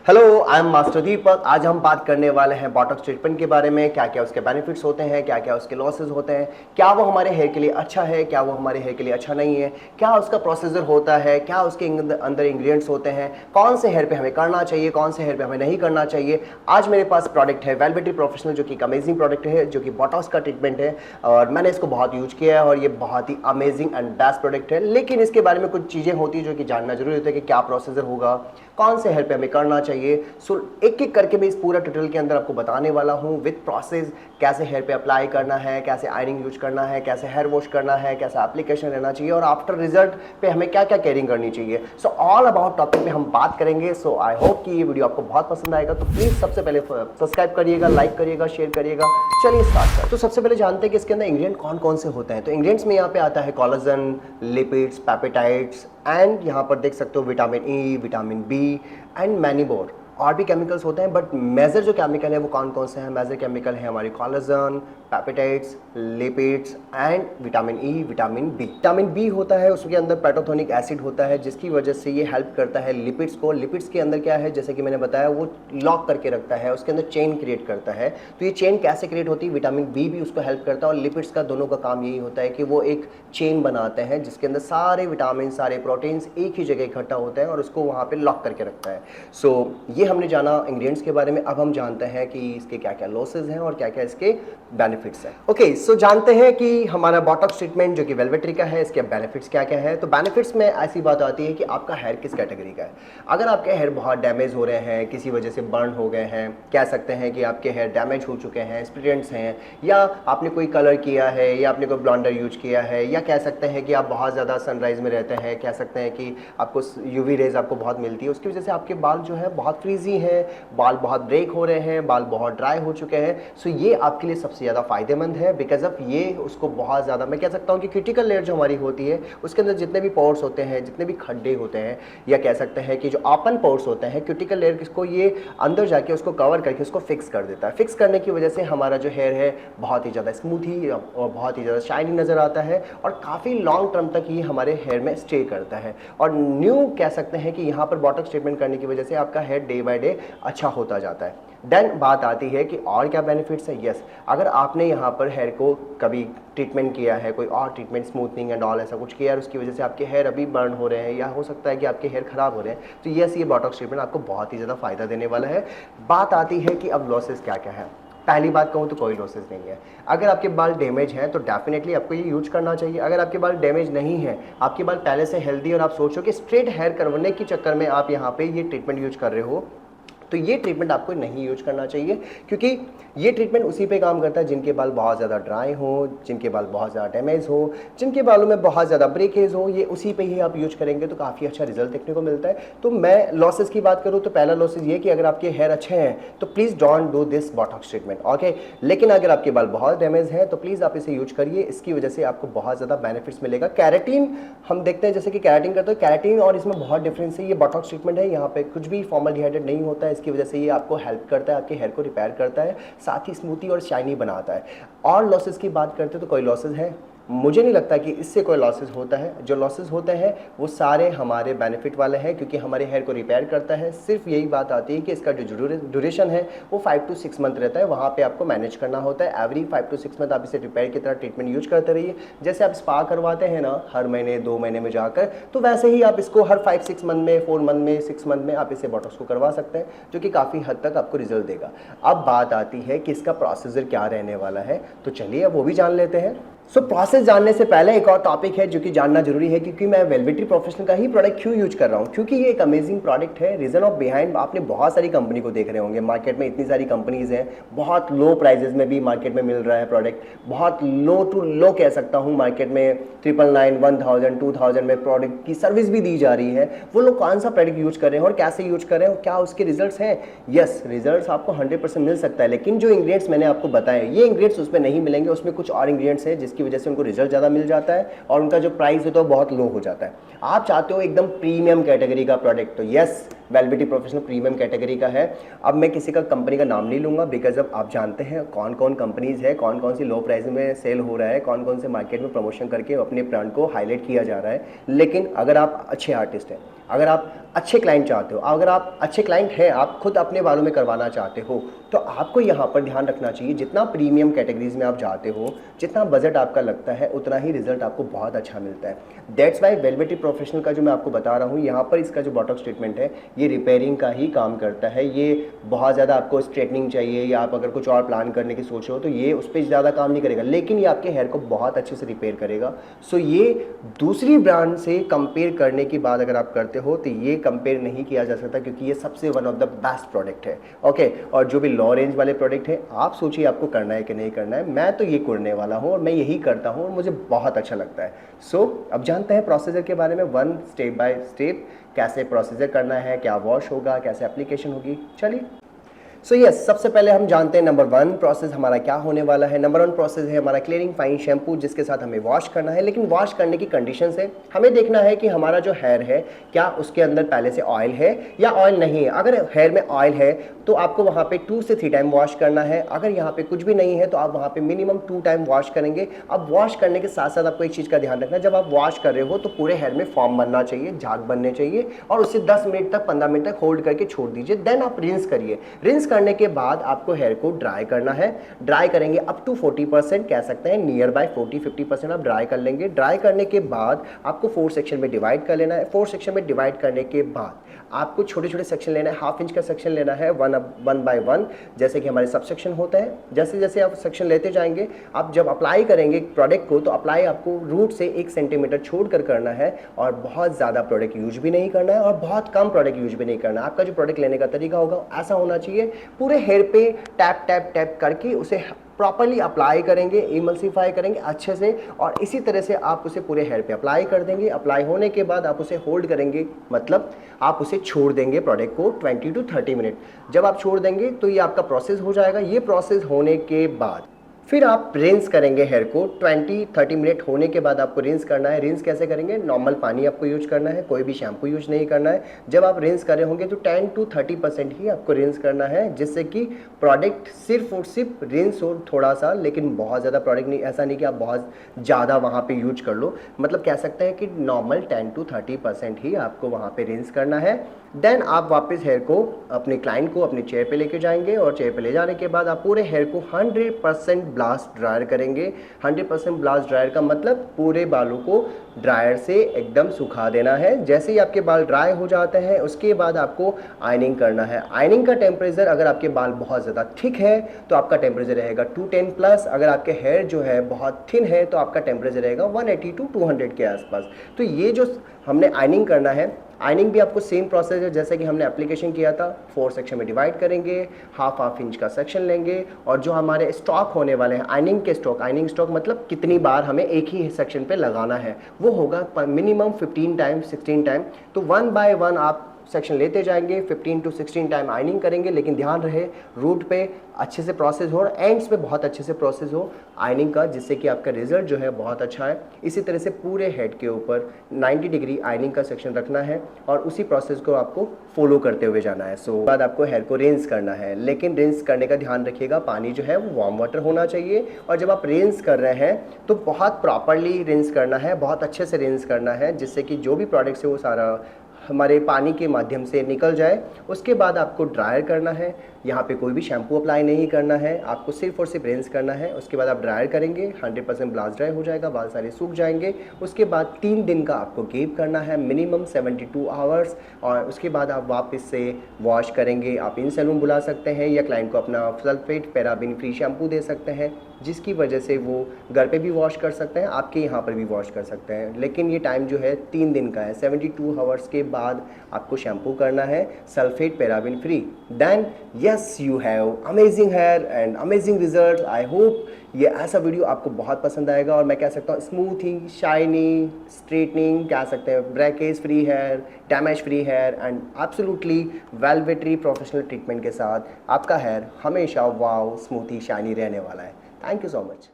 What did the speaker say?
Hello, I am master दीपक। आज हम बात करने वाले हैं बॉटॉक्स ट्रीटमेंट के बारे में। क्या क्या उसके बेनिफिट्स होते हैं, क्या क्या उसके लॉसेस होते हैं, क्या वो हमारे हेयर के लिए अच्छा है, क्या वो हमारे हेयर के लिए अच्छा नहीं है, क्या उसका प्रोसीजर होता है, क्या उसके अंदर इंग्रेडिएंट्स होते हैं, कौन से हेयर पे हमें करना चाहिए, कौन से हेयर पे हमें नहीं करना चाहिए। आज मेरे पास प्रोडक्ट है वेलवेटी प्रोफेशनल, जो कि एक अमेजिंग प्रोडक्ट है, जो कि बॉटॉक्स का ट्रीटमेंट है और मैंने इसको बहुत यूज किया है और ये बहुत ही अमेजिंग एंड बेस्ट प्रोडक्ट है। लेकिन इसके बारे में कुछ चीज़ें होती है जो कि जानना जरूरी होता है कि क्या प्रोसीजर होगा, कौन से हेयर पे हमें करना चाहिए। सो एक एक करके मैं इस पूरा ट्यूटोरियल के अंदर आपको बताने वाला हूँ विद प्रोसेस, कैसे हेयर पे अप्लाई करना है, कैसे आयरनिंग यूज करना है, कैसे हेयर वॉश करना है, कैसा एप्लीकेशन रहना चाहिए और आफ्टर रिजल्ट पे हमें क्या क्या केयरिंग करनी चाहिए। सो ऑल अबाउट टॉपिक पे हम बात करेंगे। सो आई होप कि ये वीडियो आपको बहुत पसंद आएगा। तो प्लीज सबसे पहले सब्सक्राइब करिएगा, लाइक करिएगा, शेयर करिएगा। चलिए स्टार्ट करते। तो सबसे पहले जानते हैं कि इसके अंदर इंग्रेडिएंट कौन कौन से होते हैं। तो इंग्रेडिएंट्स में यहाँ पे आता है कोलाजन, लिपिड्स, पेप्टाइड्स एंड यहाँ पर देख सकते हो vitamin E, vitamin B and many more. और भी केमिकल्स होते हैं, बट मेजर जो केमिकल है वो कौन कौन से हैं। मेजर केमिकल है हमारी collagen, peptides, lipids and vitamin E, vitamin B. Vitamin B होता है, उसके अंदर पैंटोथेनिक एसिड होता है, जिसकी वजह से ये हेल्प करता है लिपिड्स को। लिपिड्स के अंदर क्या है, जैसे कि मैंने बताया, वो लॉक करके रखता है, उसके अंदर चेन क्रिएट करता है। तो ये चेन कैसे क्रिएट होती है, विटामिन बी भी उसको हेल्प करता है और लिपिड्स का दोनों का काम यही होता है कि वो एक चेन बनाते हैं जिसके अंदर सारे विटामिन, सारे प्रोटीन्स एक ही जगह इकट्ठा होते हैं और उसको वहाँ पे लॉक करके रखता है। सो ये हमने जाना इंग्रेडिएंट्स के बारे में। अब हम जानते हैं कि इसके क्या क्या लॉसेस हैं और क्या क्या इसके बेनिफिट्स हैं। ओके, सो जानते हैं कि हमारा बॉटॉक्स ट्रीटमेंट जो कि वेलवेटरी का है, इसके बेनिफिट्स क्या क्या है। तो बेनिफिट्स में ऐसी बात आती है कि आपका हेयर किस कैटेगरी का है। अगर आपके हेयर बहुत डैमेज हो रहे हैं, किसी वजह से बर्न हो गए हैं, कह सकते हैं कि आपके हेयर डैमेज हो चुके हैं, स्प्लिट एंड्स हैं, या आपने कोई कलर किया है, या आपने कोई ब्लॉन्डर यूज किया है, या कह सकते हैं कि आप बहुत ज़्यादा सनराइज में रहते हैं, कह सकते हैं कि आपको यूवी रेज आपको बहुत मिलती है, उसकी वजह से आपके बाल जो है बहुत फ्रीजी हैं, बाल बहुत ब्रेक हो रहे हैं, बाल बहुत ड्राई हो चुके हैं। सो ये आपके लिए सबसे ज़्यादा फायदेमंद है, बिकॉज ऑफ ये उसको बहुत ज़्यादा, मैं कह सकता हूँ कि क्रिटिकल लेयर जो हमारी होती है उसके अंदर जितने भी पोर्स होते हैं, जितने भी खड्डे होते हैं, या कह सकते हैं कि जो ओपन पोर्स होते हैं, क्रिटिकल लेयर किसको ये अंदर जाके उसको कवर करके उसको फिक्स कर देता है। फिक्स करने की वजह से हमारा जो हेयर है बहुत ही ज़्यादा स्मूथी और बहुत ही ज़्यादा शाइनी नज़र आता है और काफ़ी लॉन्ग टर्म तक ये हमारे हेयर में स्टे करता है। और न्यू कह सकते हैं कि यहाँ पर बॉटॉक्स ट्रीटमेंट करने की वजह से आपका हेयर डे बाय डे अच्छा होता जाता है। देन बात आती है कि और क्या बेनिफिट्स है। यस, अगर आपने यहाँ पर हेयर को कभी ट्रीटमेंट किया है, कोई और ट्रीटमेंट, स्मूथनिंग एंड ऑल ऐसा कुछ किया है, उसकी वजह से आपके हेयर अभी बर्न हो रहे हैं या हो सकता है कि आपके हेयर खराब हो रहे हैं, तो यस, ये बॉटॉक्स ट्रीटमेंट आपको बहुत ही ज़्यादा फायदा देने वाला है। बात आती है कि अब लॉसेस क्या क्या है। पहली बात कहूँ तो कोई लॉसेस नहीं है। अगर आपके बाल डैमेज हैं तो डेफिनेटली आपको ये यूज करना चाहिए। अगर आपके बाल डैमेज नहीं है, आपके बाल पहले से हेल्दी और आप सोचो कि स्ट्रेट हेयर करवाने के चक्कर में आप यहाँ पे ये ट्रीटमेंट यूज कर रहे हो, तो ये ट्रीटमेंट आपको नहीं यूज करना चाहिए, क्योंकि ये ट्रीटमेंट उसी पे काम करता है जिनके बाल बहुत ज़्यादा ड्राई हो, जिनके बाल बहुत ज़्यादा डैमेज हो, जिनके बालों में बहुत ज़्यादा ब्रेकेज हो, ये उसी पे ही आप यूज करेंगे तो काफ़ी अच्छा रिजल्ट देखने को मिलता है। तो मैं लॉसेस की बात करूँ तो पहला लॉसेस ये कि अगर आपके हेयर अच्छे हैं तो please don't do this Botox treatment, okay. लेकिन अगर आपके बाल बहुत डैमेज हैं तो प्लीज़ आप इसे यूज करिए, इसकी वजह से आपको बहुत ज़्यादा बेनिफिट्स मिलेगा। कैरेटीन हम देखते हैं, जैसे कि कैरेटीन करते हैं, कैरेटीन और इसमें बहुत डिफरेंस है। ये बॉटॉक्स ट्रीटमेंट है, यहाँ पे कुछ भी फॉर्मल्डिहाइड नहीं होता है, इसकी वजह से ये आपको हेल्प करता है, आपके हेयर को रिपेयर करता है, साथ ही स्मूथी और शाइनी बनाता है। और लॉसेस की बात करते हैं तो कोई लॉसेस है, मुझे नहीं लगता कि इससे कोई लॉसेस होता है। जो लॉसेस होते हैं वो सारे हमारे बेनिफिट वाले हैं, क्योंकि हमारे हेयर को रिपेयर करता है। सिर्फ यही बात आती है कि इसका जो ड्यूरेशन है वो 5 to 6 मंथ रहता है, वहाँ पे आपको मैनेज करना होता है। एवरी 5 to 6 मंथ आप इसे रिपेयर की तरह ट्रीटमेंट यूज करते रहिए। जैसे आप स्पा करवाते हैं ना हर महीने 2 महीने में जाकर, तो वैसे ही आप इसको हर 5-6 मंथ में, 4 मंथ में, 6 मंथ में आप इसे बॉटॉक्स को करवा सकते हैं, जो कि काफ़ी हद तक आपको रिजल्ट देगा। अब बात आती है कि इसका प्रोसीजर क्या रहने वाला है, तो चलिए अब वो भी जान लेते हैं। सो प्रोसेस जानने से पहले एक और टॉपिक है जो कि जानना जरूरी है, क्योंकि मैं वेलवेटरी प्रोफेशनल का ही प्रोडक्ट क्यों यूज कर रहा हूँ, क्योंकि ये एक अमेजिंग प्रोडक्ट है। रीजन ऑफ बिहाइंड, आपने बहुत सारी कंपनी को देख रहे होंगे मार्केट में, इतनी सारी कंपनीज हैं, बहुत लो प्राइजेस में भी मार्केट में मिल रहा है प्रोडक्ट, बहुत लो टू लो कह सकता हूँ। मार्केट में 999, 1000, 2000 में प्रोडक्ट की सर्विस भी दी जा रही है। वो लोग कौन सा प्रोडक्ट यूज कर रहे हैं और कैसे यूज कर रहे हैं और क्या उसके रिजल्ट्स हैं। यस, रिजल्ट्स आपको 100% मिल सकता है, लेकिन जो इंग्रेडिएंट्स मैंने आपको बताए, ये इंग्रेडिएंट्स उसमें नहीं मिलेंगे, उसमें कुछ और इंग्रेडिएंट्स हैं जिसकी वजह से उनको रिजल्ट ज़्यादा मिल जाता है और उनका जो प्राइस होता है बहुत लो हो जाता है। आप चाहते हो एकदम प्रीमियम कैटेगरी का प्रोडक्ट, तो yes, velvety professional premium category का है। अब मैं किसी का कंपनी का नाम नहीं लूंगा, बिकॉज अब आप जानते हैं कौन कौन कंपनीज है, कौन कौन सी लो प्राइस में सेल हो रहा है, कौन कौन से मार्केट में प्रमोशन करके अपने ब्रांड को हाईलाइट किया जा रहा है। लेकिन अगर आप अच्छे आर्टिस्ट हैं, अगर आप अच्छे क्लाइंट चाहते हो, अगर आप अच्छे क्लाइंट हैं, आप खुद अपने बालों में करवाना चाहते हो, तो आपको यहाँ पर ध्यान रखना चाहिए जितना प्रीमियम कैटेगरीज में आप जाते हो, जितना बजट आपका लगता है, उतना ही रिजल्ट आपको बहुत अच्छा मिलता है। दैट्स वाई वेलवेटी प्रोफेशनल का जो मैं आपको बता रहा हूँ, यहाँ पर इसका जो बॉटॉक्स ट्रीटमेंट है ये रिपेयरिंग का ही काम करता है। ये बहुत ज़्यादा आपको स्ट्रेटनिंग चाहिए या आप अगर कुछ और प्लान करने की सोच रहे हो तो ये उस पर ज़्यादा काम नहीं करेगा, लेकिन ये आपके हेयर को बहुत अच्छे से रिपेयर करेगा। सो ये दूसरी ब्रांड से कंपेयर करने के बाद अगर आप करते हो तो ये कंपेयर नहीं किया जा सकता, क्योंकि ये सबसे one of the best product है। ओके, और जो भी लो रेंज वाले प्रोडक्ट है, आप सोचिए आपको करना है कि नहीं करना है। मैं तो ये करने वाला हूँ और मैं यही करता हूँ और मुझे बहुत अच्छा लगता है। सो अब जानते हैं प्रोसीजर के बारे में, वन स्टेप बाय स्टेप कैसे प्रोसीजर करना है, क्या वॉश होगा, कैसे एप्लीकेशन होगी। चलिए, सो यस, सबसे पहले हम जानते हैं नंबर 1 प्रोसेस हमारा क्या होने वाला है। नंबर 1 प्रोसेस है हमारा क्लियरिंग फाइन शैम्पू, जिसके साथ हमें वॉश करना है। लेकिन वॉश करने की कंडीशंस है, हमें देखना है कि हमारा जो हेयर है क्या उसके अंदर पहले से ऑयल है या ऑयल नहीं है। अगर हेयर में ऑयल है तो आपको वहाँ पे 2 से 3 टाइम वॉश करना है। अगर यहाँ पे कुछ भी नहीं है तो आप वहाँ पे मिनिमम 2 टाइम वॉश करेंगे। अब वॉश करने के साथ साथ आपको एक चीज़ का ध्यान रखना है, जब आप वॉश कर रहे हो तो पूरे हेयर में फॉर्म बनना चाहिए, झाग बनने चाहिए, और उसे 10 मिनट तक 15 मिनट तक होल्ड करके छोड़ दीजिए। देन आप रिंस करिए। रिंस करने के बाद आपको हेयर को ड्राई करना है। ड्राई करेंगे अप टू 40%, कह सकते हैं नियर बाय 40-50% आप ड्राई कर लेंगे। ड्राई करने के बाद आपको 4 सेक्शन में डिवाइड कर लेना है। 4 सेक्शन में डिवाइड करने के बाद आपको छोटे छोटे सेक्शन लेना है, 1/2 इंच का सेक्शन लेना है, वन बाय वन, जैसे कि हमारे सब सेक्शन होते हैं। जैसे जैसे आप सेक्शन लेते जाएंगे, आप जब अप्लाई करेंगे प्रोडक्ट को तो अप्लाई आपको रूट से 1 सेंटीमीटर छोड़ कर करना है, और बहुत ज़्यादा प्रोडक्ट यूज भी नहीं करना है और बहुत कम प्रोडक्ट यूज भी नहीं करना है। आपका जो प्रोडक्ट लेने का तरीका होगा ऐसा होना चाहिए, पूरे हेयर पे टैप टैप टैप करके उसे प्रॉपरली अप्लाई करेंगे, इमल्सिफाई करेंगे अच्छे से, और इसी तरह से आप उसे पूरे हेयर पे अप्लाई कर देंगे। अप्लाई होने के बाद आप उसे होल्ड करेंगे, मतलब आप उसे छोड़ देंगे प्रोडक्ट को 20 to 30 मिनट। जब आप छोड़ देंगे तो ये आपका प्रोसेस हो जाएगा। ये प्रोसेस होने के बाद फिर आप रिंस करेंगे हेयर को। 20-30 मिनट होने के बाद आपको रिंस करना है। रिंस कैसे करेंगे? नॉर्मल पानी आपको यूज करना है, कोई भी शैम्पू यूज नहीं करना है। जब आप रिंस कर रहे होंगे तो 10 to 30% ही आपको रिंस करना है, जिससे कि प्रोडक्ट सिर्फ और सिर्फ रिंस हो थोड़ा सा, लेकिन बहुत ज़्यादा प्रोडक्ट नहीं। ऐसा नहीं कि आप बहुत ज़्यादा वहाँ पे यूज कर लो, मतलब कह सकते हैं कि नॉर्मल 10 to 30% ही आपको वहाँ पे रिंस करना है। देन आप वापस हेयर को अपने क्लाइंट को अपने चेयर पे लेके जाएंगे, और चेयर पे ले जाने के बाद आप पूरे हेयर को 100% ब्लास्ट ड्रायर करेंगे। 100% ब्लास्ट ड्रायर का मतलब पूरे बालों को ड्रायर से एकदम सुखा देना है। जैसे ही आपके बाल ड्राई हो जाते हैं उसके बाद आपको आयनिंग करना है। आयनिंग का टेम्परेचर, अगर आपके बाल बहुत ज़्यादा थिक है तो आपका टेम्परेचर रहेगा 210+। अगर आपके हेयर जो है बहुत थिन है तो आपका टेम्परेचर रहेगा 180 to 200 के आसपास। तो ये जो हमने आयनिंग करना है, आयनिंग भी आपको सेम प्रोसेस है जैसे कि हमने एप्लीकेशन किया था। 4 सेक्शन में डिवाइड करेंगे, हाफ इंच का सेक्शन लेंगे, और जो हमारे स्टॉक होने वाले हैं आयनिंग के स्टॉक, आयनिंग स्टॉक मतलब कितनी बार हमें एक ही सेक्शन पे लगाना है, वो होगा मिनिमम 15 टाइम 16 टाइम। तो 1 by 1 आप सेक्शन लेते जाएंगे, 15 to 16 टाइम आयनिंग करेंगे, लेकिन ध्यान रहे रूट पे अच्छे से प्रोसेस हो और एंड्स पे बहुत अच्छे से प्रोसेस हो आयनिंग का, जिससे कि आपका रिजल्ट जो है बहुत अच्छा है। इसी तरह से पूरे हेड के ऊपर 90 डिग्री आयनिंग का सेक्शन रखना है और उसी प्रोसेस को आपको फॉलो करते हुए जाना है। सो बाद आपको हेयर को रिंस करना है, लेकिन रिंस करने का ध्यान रखिएगा पानी जो है वो वार्म वाटर होना चाहिए। और जब आप रिंस कर रहे हैं तो बहुत प्रॉपरली रिंस करना है, बहुत अच्छे से रिंस करना है, जिससे कि जो भी प्रोडक्ट्स है वो सारा हमारे पानी के माध्यम से निकल जाए। उसके बाद आपको ड्रायर करना है। यहाँ पे कोई भी शैम्पू अप्लाई नहीं करना है, आपको सिर्फ और सिर्फ रिंस करना है। उसके बाद आप ड्रायर करेंगे, 100% ब्लास्ट ड्राई हो जाएगा, बाल सारे सूख जाएंगे। उसके बाद 3 दिन का आपको गैप करना है, मिनिमम 72 आवर्स, और उसके बाद आप वापस से वॉश करेंगे। आप इन सैलून बुला सकते हैं या क्लाइंट को अपना सल्फेट पैराबिन फ्री शैम्पू दे सकते हैं, जिसकी वजह से वो घर पे भी वॉश कर सकते हैं, आपके यहाँ पर भी वॉश कर सकते हैं। लेकिन ये टाइम जो है 3 दिन का है। 72 आवर्स के बाद आपको शैम्पू करना है sulphate paraben free. Then yes, you have amazing hair and amazing result. I hope ये ऐसा वीडियो आपको बहुत पसंद आएगा, और मैं कह सकता हूँ स्मूथिंग, शाइनी, स्ट्रेटनिंग, कह सकते हैं breakage free hair, damage free hair and absolutely velvety professional treatment के साथ आपका हेयर हमेशा वाव स्मूथी शाइनी रहने वाला है। Thank you so much.